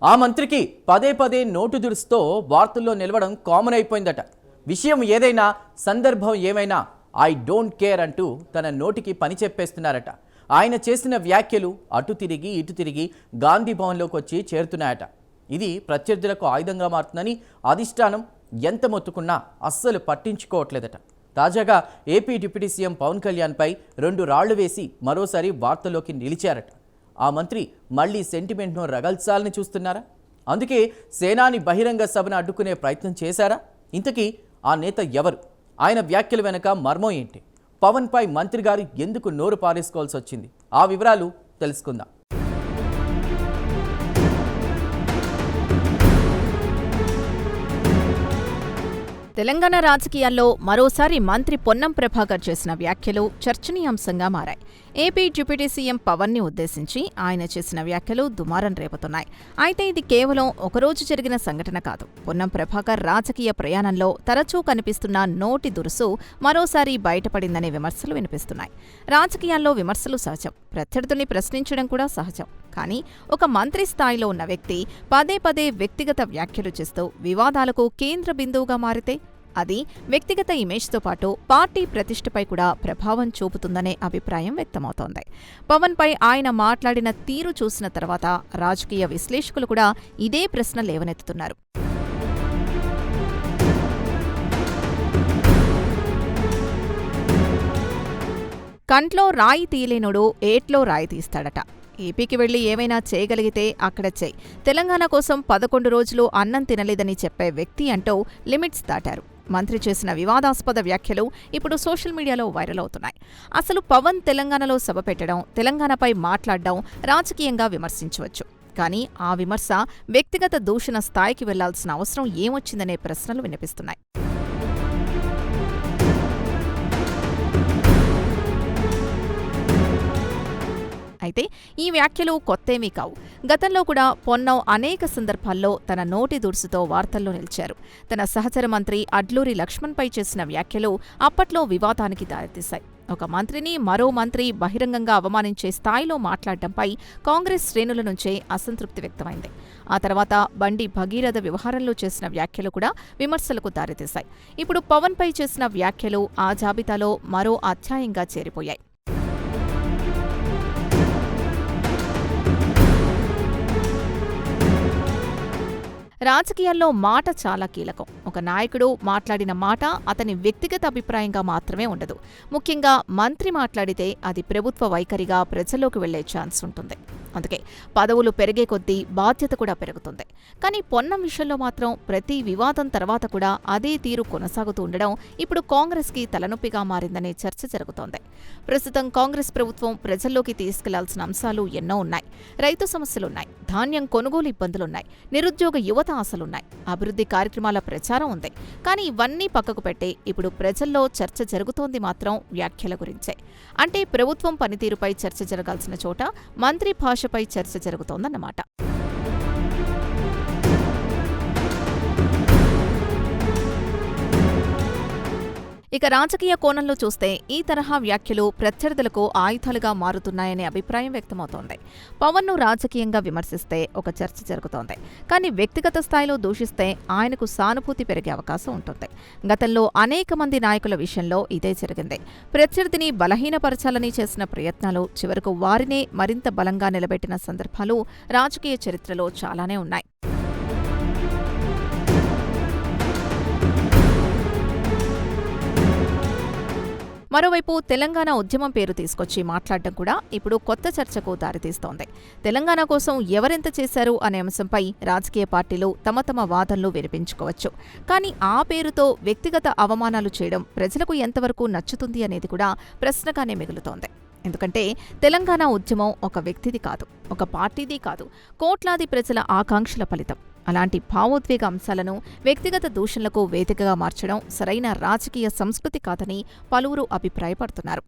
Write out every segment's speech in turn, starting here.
ఆ మంత్రికి పదే పదే నోటు దురుస్తో వార్తల్లో నిలవడం కామన్ అయిపోయిందట. విషయం ఏదైనా సందర్భం ఏమైనా ఐ డోంట్ కేర్ అంటూ తన నోటికి పని చెప్పేస్తున్నారట. ఆయన చేసిన వ్యాఖ్యలు అటు తిరిగి ఇటు తిరిగి గాంధీ భవన్లోకి వచ్చి చేరుతున్నాయట. ఇది ప్రత్యర్థులకు ఆయుధంగా మారుతుందని అధిష్టానం ఎంత మొత్తుకున్నా అస్సలు పట్టించుకోవట్లేదట. తాజాగా ఏపీ డిప్యూటీ సీఎం పవన్ కళ్యాణ్పై 2 రాళ్లు వేసి మరోసారి వార్తల్లోకి నిలిచారట. ఆ మంత్రి మళ్లీ సెంటిమెంట్ను రగల్చాలని చూస్తున్నారా? అందుకే సేనాని బహిరంగ సభను అడ్డుకునే ప్రయత్నం చేశారా? ఇంతకీ ఆ నేత ఎవరు? ఆయన వ్యాఖ్యల వెనక మర్మం ఏంటి? పవన్పై మంత్రి గారు ఎందుకు నోరు పారేసుకోవాల్సి వచ్చింది? ఆ వివరాలు తెలుసుకుందాం. తెలంగాణ రాజకీయాల్లో మరోసారి మంత్రి పొన్నం ప్రభాకర్ చేసిన వ్యాఖ్యలు చర్చనీయాంశంగా మారాయి. ఏపీ డిప్యూటీ సీఎం పవన్ని ఉద్దేశించి ఆయన చేసిన వ్యాఖ్యలు దుమారం రేపుతున్నాయి. అయితే ఇది కేవలం ఒకరోజు జరిగిన సంఘటన కాదు. పొన్నం ప్రభాకర్ రాజకీయ ప్రయాణంలో తరచూ కనిపిస్తున్న నోటి దురుసు మరోసారి బయటపడిందనే విమర్శలు వినిపిస్తున్నాయి. రాజకీయాల్లో విమర్శలు సహజం, ప్రత్యర్థుల్ని ప్రశ్నించడం కూడా సహజం. కానీ ఒక మంత్రి స్థాయిలో ఉన్న వ్యక్తి పదే పదే వ్యక్తిగత వ్యాఖ్యలు చేస్తూ వివాదాలకు కేంద్ర బిందువుగా మారితే అది వ్యక్తిగత ఇమేజ్తో పాటు పార్టీ ప్రతిష్టపై కూడా ప్రభావం చూపుతుందనే అభిప్రాయం వ్యక్తమవుతోంది. పవన్పై ఆయన మాట్లాడిన తీరు చూసిన తర్వాత రాజకీయ విశ్లేషకులు కూడా ఇదే ప్రశ్న లేవనెత్తుతున్నారు. కంట్లో రాయి తీయలేనుడు ఏట్లో రాయి తీస్తాడట. ఏపీకి వెళ్లి ఏమైనా చేయగలిగితే అక్కడ చేయి. తెలంగాణ కోసం 11 రోజులు అన్నం తినలేదని చెప్పే వ్యక్తి అంటూ లిమిట్స్ దాటారు. మంత్రి చేసిన వివాదాస్పద వ్యాఖ్యలు ఇప్పుడు సోషల్ మీడియాలో వైరల్ అవుతున్నాయి. అసలు పవన్ తెలంగాణలో సభ పెట్టడం, తెలంగాణపై మాట్లాడడం రాజకీయంగా విమర్శించవచ్చు. కానీ ఆ విమర్శ వ్యక్తిగత దూషణ స్థాయికి వెళ్లాల్సిన అవసరం ఏమొచ్చిందనే ప్రశ్నలు వినిపిస్తున్నాయి. అయితే ఈ వ్యాఖ్యలు కొత్తేమీ కావు. గతంలో కూడా పొన్నం అనేక సందర్భాల్లో తన నోటి దురుసుతో వార్తల్లో నిలిచారు. తన సహచర మంత్రి అడ్లూరి లక్ష్మణ్పై చేసిన వ్యాఖ్యలు అప్పట్లో వివాదానికి దారితీశాయి. ఒక మంత్రిని మరో మంత్రి బహిరంగంగా అవమానించే స్థాయిలో మాట్లాడడంపై కాంగ్రెస్ శ్రేణుల నుంచే అసంతృప్తి వ్యక్తమైంది. ఆ తర్వాత బండి భగీరథ వ్యవహారంలో చేసిన వ్యాఖ్యలు కూడా విమర్శలకు దారితీశాయి. ఇప్పుడు పవన్పై చేసిన వ్యాఖ్యలు ఆ జాబితాలో మరో అధ్యాయంగా చేరిపోయాయి. రాజకీయాల్లో మాట చాలా కీలకం. ఒక నాయకుడు మాట్లాడిన మాట అతని వ్యక్తిగత అభిప్రాయంగా మాత్రమే ఉండదు. ముఖ్యంగా మంత్రి మాట్లాడితే అది ప్రభుత్వ వైఖరిగా ప్రజల్లోకి వెళ్లే ఛాన్స్ ఉంటుంది. అందుకే పదవులు పెరిగే కొద్దీ బాధ్యత కూడా పెరుగుతుంది. కానీ పొన్నం విషయంలో మాత్రం ప్రతి వివాదం తర్వాత కూడా అదే తీరు కొనసాగుతూ ఉండడం ఇప్పుడు కాంగ్రెస్కి తలనొప్పిగా మారిందనే చర్చ జరుగుతోంది. ప్రస్తుతం కాంగ్రెస్ ప్రభుత్వం ప్రజల్లోకి తీసుకెళ్లాల్సిన అంశాలు ఎన్నో ఉన్నాయి. రైతు సమస్యలున్నాయి, ధాన్యం కొనుగోలు ఇబ్బందులున్నాయి, నిరుద్యోగ యువత ఆశలున్నాయి, అభివృద్ధి కార్యక్రమాల ప్రచారం ఉంది. కానీ ఇవన్నీ పక్కకు పెట్టి ఇప్పుడు ప్రజల్లో చర్చ జరుగుతోంది మాత్రం వ్యాఖ్యల గురించే. అంటే ప్రభుత్వం పనితీరుపై చర్చ జరగాల్సిన చోట మంత్రి భాషపై చర్చ జరుగుతోందన్నమాట. ఇక రాజకీయ కోణంలో చూస్తే ఈ తరహా వ్యాఖ్యలు ప్రత్యర్థులకు ఆయుధాలుగా మారుతున్నాయనే అభిప్రాయం వ్యక్తమవుతోంది. పవన్ను రాజకీయంగా విమర్శిస్తే ఒక చర్చ జరుగుతోంది. కానీ వ్యక్తిగత స్థాయిలో దూషిస్తే ఆయనకు సానుభూతి పెరిగే అవకాశం ఉంటుంది. గతంలో అనేక మంది నాయకుల విషయంలో ఇదే జరిగింది. ప్రత్యర్థిని బలహీనపరచాలని చేసిన ప్రయత్నాలు చివరకు వారినే మరింత బలంగా నిలబెట్టిన సందర్భాలు రాజకీయ చరిత్రలో చాలానే ఉన్నాయి. మరోవైపు తెలంగాణ ఉద్యమం పేరు తీసుకొచ్చి మాట్లాడడం కూడా ఇప్పుడు కొత్త చర్చకు దారితీస్తోంది. తెలంగాణ కోసం ఎవరెంత చేశారు అనే అంశంపై రాజకీయ పార్టీలు తమ తమ వాదనలు వినిపించుకోవచ్చు. కానీ ఆ పేరుతో వ్యక్తిగత అవమానాలు చేయడం ప్రజలకు ఎంతవరకు నచ్చుతుంది అనేది కూడా ప్రశ్నగానే మిగులుతోంది. ఎందుకంటే తెలంగాణ ఉద్యమం ఒక వ్యక్తిది కాదు, ఒక పార్టీది కాదు, కోట్లాది ప్రజల ఆకాంక్షల ఫలితం. అలాంటి భావోద్వేగ అంశాలను వ్యక్తిగత దూషణలకు వేదికగా మార్చడం సరైన రాజకీయ సంస్కృతి కాదని పలువురు అభిప్రాయపడుతున్నారు.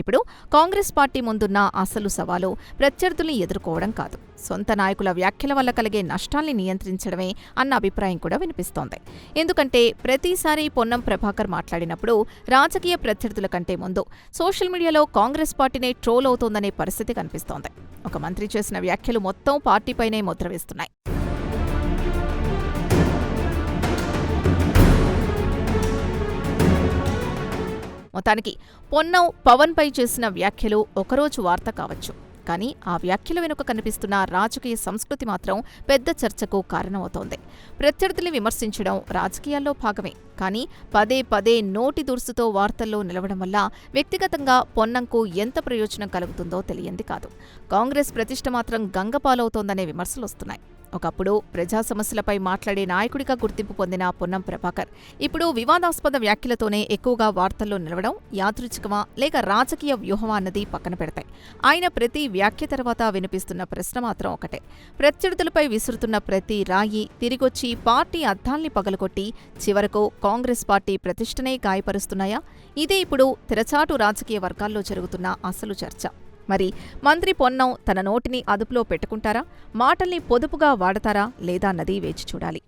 ఇప్పుడు కాంగ్రెస్ పార్టీ ముందున్న అసలు సవాలు ప్రత్యర్థుల్ని ఎదుర్కోవడం కాదు, సొంత నాయకుల వ్యాఖ్యల వల్ల కలిగే నష్టాల్ని నియంత్రించడమే అన్న అభిప్రాయం కూడా వినిపిస్తోంది. ఎందుకంటే ప్రతిసారి పొన్నం ప్రభాకర్ మాట్లాడినప్పుడు రాజకీయ ప్రత్యర్థుల కంటే ముందు సోషల్ మీడియాలో కాంగ్రెస్ పార్టీనే ట్రోల్ అవుతోందనే పరిస్థితి కనిపిస్తోంది. ఒక మంత్రి చేసిన వ్యాఖ్యలు మొత్తం పార్టీపైనే ముద్ర వేస్తున్నాయి. మొత్తానికి పొన్నం పవన్పై చేసిన వ్యాఖ్యలు ఒకరోజు వార్త కావచ్చు, కానీ ఆ వ్యాఖ్యల వెనుక కనిపిస్తున్న రాజకీయ సంస్కృతి మాత్రం పెద్ద చర్చకు కారణమవుతోంది. ప్రత్యర్థుల్ని విమర్శించడం రాజకీయాల్లో భాగమే, కానీ పదే పదే నోటి దురుసుతో వార్తల్లో నిలవడం వల్ల వ్యక్తిగతంగా పొన్నంకు ఎంత ప్రయోజనం కలుగుతుందో తెలియంది కాదు. కాంగ్రెస్ ప్రతిష్ఠ మాత్రం గంగపాలవుతోందనే విమర్శలొస్తున్నాయి. ఒకప్పుడు ప్రజా సమస్యలపై మాట్లాడే నాయకుడిగా గుర్తింపు పొందిన పొన్నం ప్రభాకర్ ఇప్పుడు వివాదాస్పద వ్యాఖ్యలతోనే ఎక్కువగా వార్తల్లో నిలవడం యాదృచ్ఛికమా లేక రాజకీయ వ్యూహమా అన్నది పక్కన పెడతాయి. ఆయన ప్రతి వ్యాఖ్య తర్వాత వినిపిస్తున్న ప్రశ్న మాత్రం ఒకటే: ప్రత్యర్థులపై విసురుతున్న ప్రతి రాయి తిరిగొచ్చి పార్టీ అద్దాల్ని పగలగొట్టి చివరకు కాంగ్రెస్ పార్టీ ప్రతిష్టనే గాయపరుస్తున్నాయా? ఇదే ఇప్పుడు తెరచాటు రాజకీయ వర్గాల్లో జరుగుతున్న అసలు చర్చ. మరి మంత్రి పొన్నం తన నోటిని అదుపులో పెట్టుకుంటారా, మాటల్ని పొదుపుగా వాడతారా లేదా అన్నది వేచి చూడాలి.